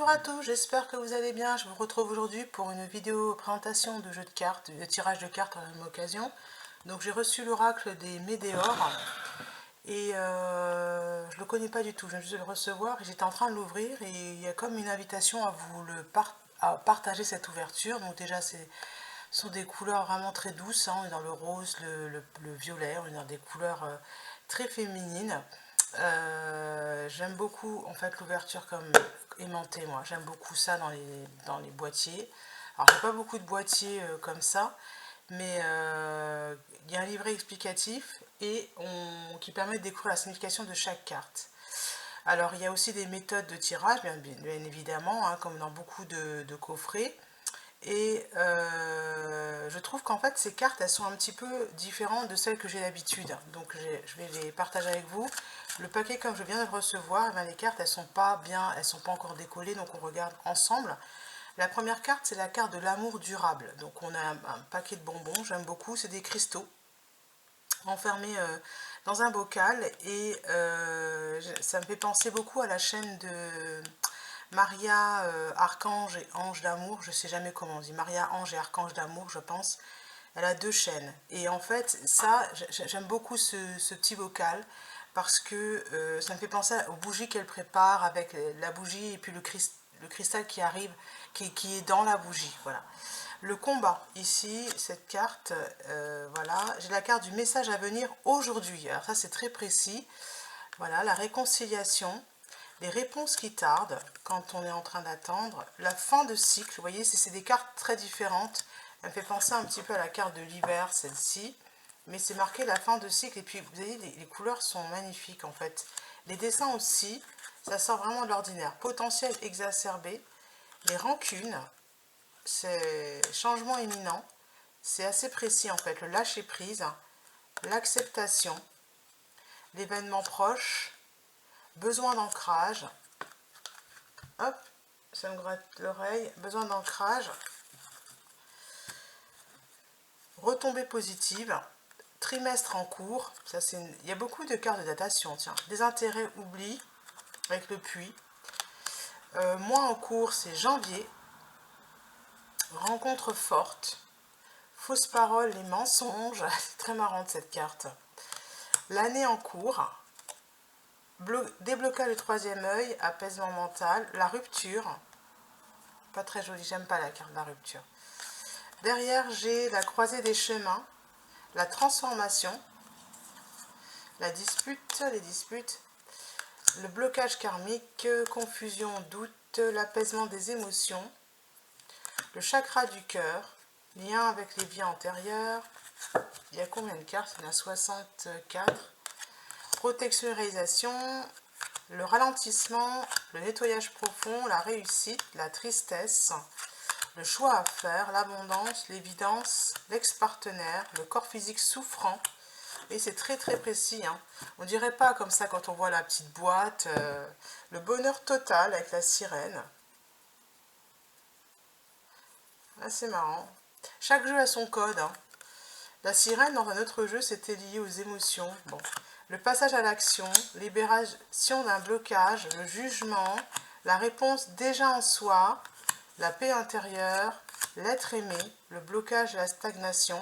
Bonjour à tous, j'espère que vous allez bien. Je vous retrouve aujourd'hui pour une vidéo présentation de jeu de cartes, de tirage de cartes à la même occasion. Donc j'ai reçu l'oracle des Médéors et je ne le connais pas du tout, je viens juste de le recevoir et j'étais en train de l'ouvrir et il y a comme une invitation à vous à partager cette ouverture. Donc déjà ce sont des couleurs vraiment très douces, hein. On est dans le rose, le violet, on est dans des couleurs très féminines. J'aime beaucoup en fait l'ouverture comme aimantée, moi j'aime beaucoup ça dans les boîtiers. Alors j'ai pas beaucoup de boîtiers comme ça, mais il y a un livret explicatif et qui permet de découvrir la signification de chaque carte. Alors il y a aussi des méthodes de tirage bien évidemment, hein, comme dans beaucoup de coffrets. Et je trouve qu'en fait ces cartes elles sont un petit peu différentes de celles que j'ai d'habitude. Donc je vais les partager avec vous. Le paquet comme je viens de le recevoir, les cartes elles sont pas bien, elles sont pas encore décollées, donc on regarde ensemble. La première carte c'est la carte de l'amour durable. Donc on a un paquet de bonbons, j'aime beaucoup, c'est des cristaux enfermés dans un bocal et ça me fait penser beaucoup à la chaîne de Maria, Archange et Ange d'amour, je sais jamais comment on dit, Maria, Ange et Archange d'amour, je pense. Elle a deux chaînes. Et en fait, ça, j'aime beaucoup ce petit bocal parce que ça me fait penser aux bougies qu'elle prépare avec la bougie et puis le cristal qui arrive, qui est dans la bougie. Voilà. Le combat, ici, cette carte, voilà, j'ai la carte du message à venir aujourd'hui. Alors ça, c'est très précis. Voilà, la réconciliation. Les réponses qui tardent quand on est en train d'attendre, la fin de cycle, vous voyez, c'est des cartes très différentes. Elle me fait penser un petit peu à la carte de l'hiver, celle-ci, mais c'est marqué la fin de cycle. Et puis, vous voyez, les couleurs sont magnifiques en fait. Les dessins aussi, ça sort vraiment de l'ordinaire. Potentiel exacerbé, les rancunes, c'est changement imminent, c'est assez précis en fait. Le lâcher prise, l'acceptation, l'événement proche, besoin d'ancrage. Hop, ça me gratte l'oreille. Besoin d'ancrage. Retombée positive. Trimestre en cours. Ça, il y a beaucoup de cartes de datation. Tiens, désintérêt, oubli. Avec le puits. Mois en cours, c'est janvier. Rencontre forte. Fausses paroles, les mensonges. C'est très marrant cette carte. L'année en cours. Déblocage du troisième œil. Apaisement mental. La rupture. Pas très joli, j'aime pas la carte de la rupture. Derrière, j'ai la croisée des chemins, la transformation, la dispute, les disputes, le blocage karmique, confusion, doute, l'apaisement des émotions, le chakra du cœur, lien avec les vies antérieures. Il y a combien de cartes? Il y en a 64. Protection et réalisation, le ralentissement, le nettoyage profond, la réussite, la tristesse, le choix à faire, l'abondance, l'évidence, l'ex-partenaire, le corps physique souffrant. Et c'est très très précis, hein. On dirait pas comme ça quand on voit la petite boîte. Le bonheur total avec la sirène. Ah, c'est marrant. Chaque jeu a son code, hein. La sirène dans un autre jeu c'était lié aux émotions. Bon. Le passage à l'action, libération d'un blocage, le jugement, la réponse déjà en soi, la paix intérieure, l'être aimé, le blocage et la stagnation.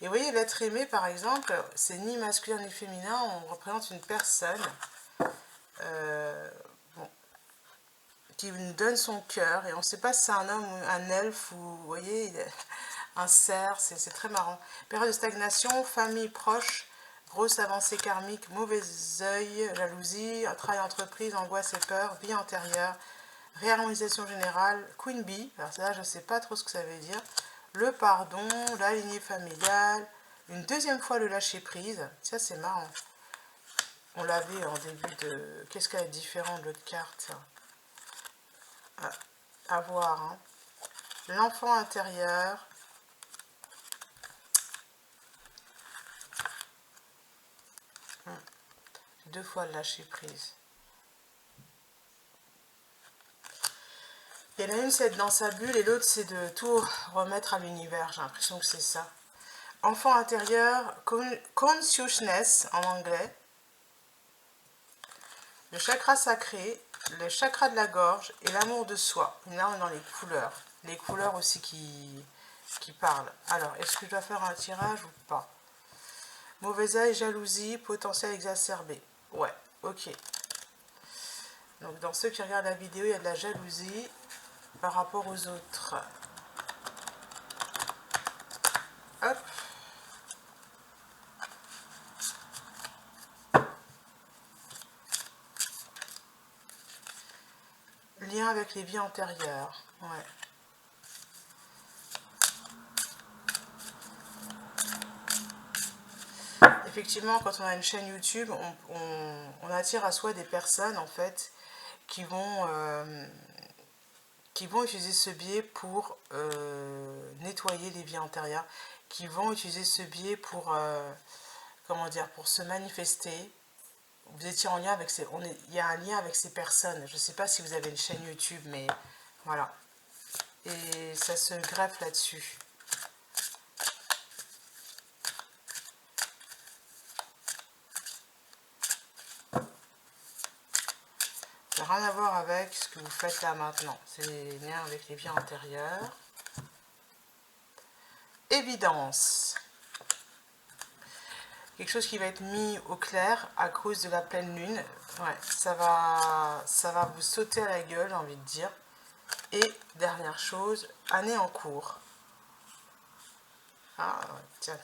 Et vous voyez, l'être aimé, par exemple, c'est ni masculin ni féminin, on représente une personne bon, qui nous donne son cœur, et on ne sait pas si c'est un homme ou un elfe, ou vous voyez, un cerf, c'est très marrant. Période de stagnation, famille proche, grosse avancée karmique, mauvais œil, jalousie, travail entreprise, angoisse et peur, vie antérieure, réharmonisation générale, Queen Bee, alors ça je ne sais pas trop ce que ça veut dire, le pardon, la lignée familiale, une deuxième fois le lâcher prise, ça c'est marrant. On l'avait en début de... Qu'est-ce qu'elle est différent de l'autre carte à voir, hein. L'enfant intérieur, deux fois le lâcher prise. Il y en a une, c'est dans sa bulle, et l'autre, c'est de tout remettre à l'univers. J'ai l'impression que c'est ça. Enfant intérieur, consciousness en anglais. Le chakra sacré, le chakra de la gorge et l'amour de soi. Et là, on est dans les couleurs aussi qui parlent. Alors, est-ce que je dois faire un tirage ou pas? Mauvais œil, jalousie, potentiel exacerbé. Ouais, ok. Donc, dans ceux qui regardent la vidéo, il y a de la jalousie par rapport aux autres. Hop. Lien avec les vies antérieures. Ouais. Effectivement, quand on a une chaîne YouTube, on attire à soi des personnes, en fait, qui vont utiliser ce biais pour nettoyer les vies antérieures, qui vont utiliser ce biais pour, comment dire, pour se manifester. Vous étiez en lien avec il y a un lien avec ces personnes. Je ne sais pas si vous avez une chaîne YouTube, mais voilà. Et ça se greffe là-dessus. Ça n'a rien à voir avec ce que vous faites là maintenant. C'est les liens avec les vies antérieures. Évidence. Quelque chose qui va être mis au clair à cause de la pleine lune. Ouais, ça va vous sauter à la gueule, j'ai envie de dire. Et dernière chose, année en cours. Ah, tiens,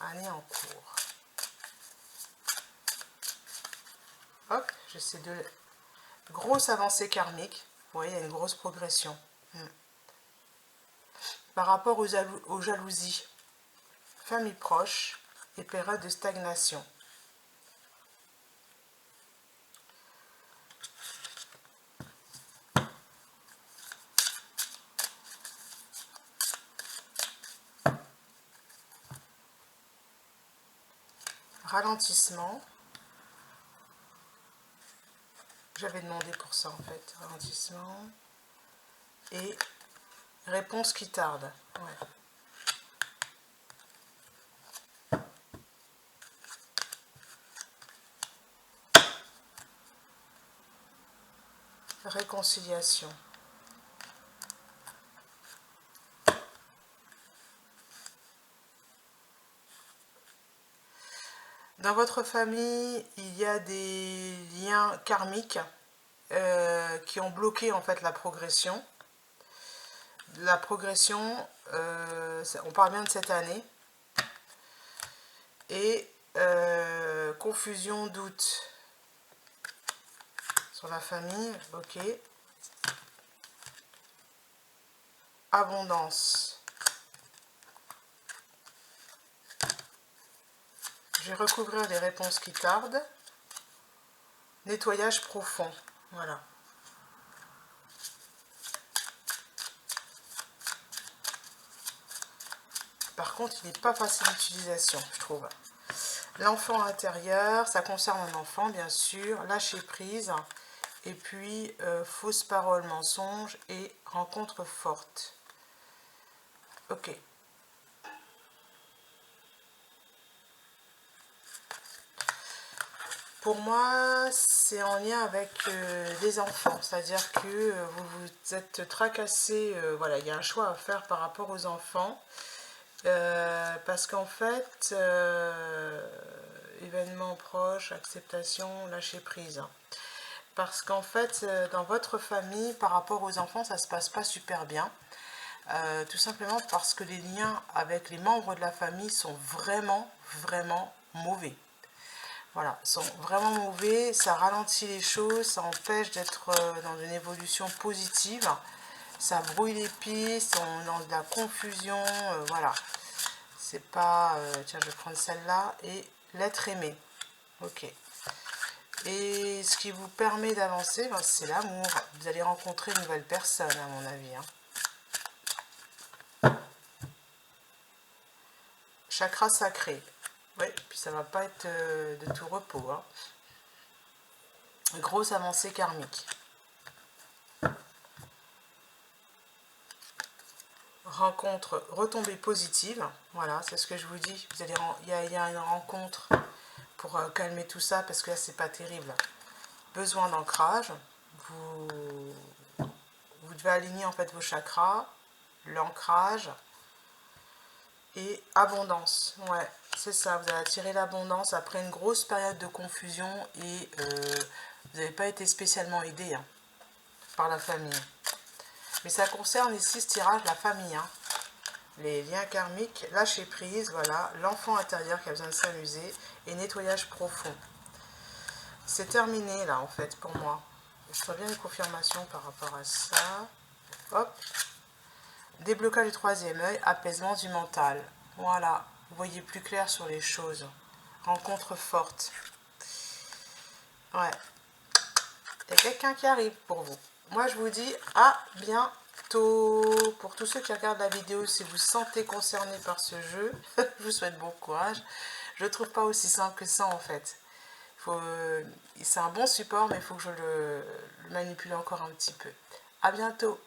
année en cours. Hop, j'essaie de... Grosse avancée karmique. Vous voyez, il y a une grosse progression. Par rapport aux jalousies, famille proche et période de stagnation. Ralentissement. J'avais demandé pour ça en fait. Ralentissement. Et réponse qui tarde. Ouais. Réconciliation. Dans votre famille, il y a des liens karmiques qui ont bloqué en fait la progression. La progression, on parle bien de cette année. Et confusion, doute sur la famille, ok. Abondance. Je vais recouvrir les réponses qui tardent. Nettoyage profond, voilà. Par contre, il n'est pas facile d'utilisation, je trouve. L'enfant intérieur, ça concerne un enfant, bien sûr. Lâcher prise. Et puis, fausse parole, mensonge et rencontre forte. Ok. Pour moi, c'est en lien avec les enfants. C'est-à-dire que vous vous êtes tracassé. Voilà, il y a un choix à faire par rapport aux enfants. Parce qu'en fait, événements proches, acceptation, lâcher prise. Parce qu'en fait, dans votre famille, par rapport aux enfants, ça ne se passe pas super bien. Tout simplement parce que les liens avec les membres de la famille sont vraiment mauvais. Voilà, sont vraiment mauvais, ça ralentit les choses, ça empêche d'être dans une évolution positive, ça brouille les pistes, on est dans de la confusion, voilà. C'est pas... tiens, je vais prendre celle-là, et l'être aimé. Ok. Et ce qui vous permet d'avancer, ben, c'est l'amour. Vous allez rencontrer une nouvelle personne, à mon avis. Chakra sacré. Oui, puis ça va pas être de tout repos. Grosse avancée karmique. Rencontre, retombée positive. Voilà, c'est ce que je vous dis. Vous allez, il y a une rencontre pour calmer tout ça, parce que là, c'est pas terrible. Besoin d'ancrage. vous devez aligner en fait vos chakras, l'ancrage et abondance. Ouais, c'est ça, vous allez attirer l'abondance après une grosse période de confusion et vous n'avez pas été spécialement aidé hein, par la famille. Mais ça concerne ici ce tirage la famille. Hein. Les liens karmiques, lâcher prise, voilà, l'enfant intérieur qui a besoin de s'amuser et nettoyage profond. C'est terminé là en fait pour moi. Je ferai bien une confirmation par rapport à ça. Hop. Déblocage du troisième œil, apaisement du mental. Voilà, vous voyez plus clair sur les choses. Rencontre forte. Ouais. Il y a quelqu'un qui arrive pour vous. Moi je vous dis à bientôt. Pour tous ceux qui regardent la vidéo, si vous vous sentez concerné par ce jeu, je vous souhaite bon courage. Je ne le trouve pas aussi simple que ça en fait. C'est un bon support, mais il faut que je le manipule encore un petit peu. À bientôt.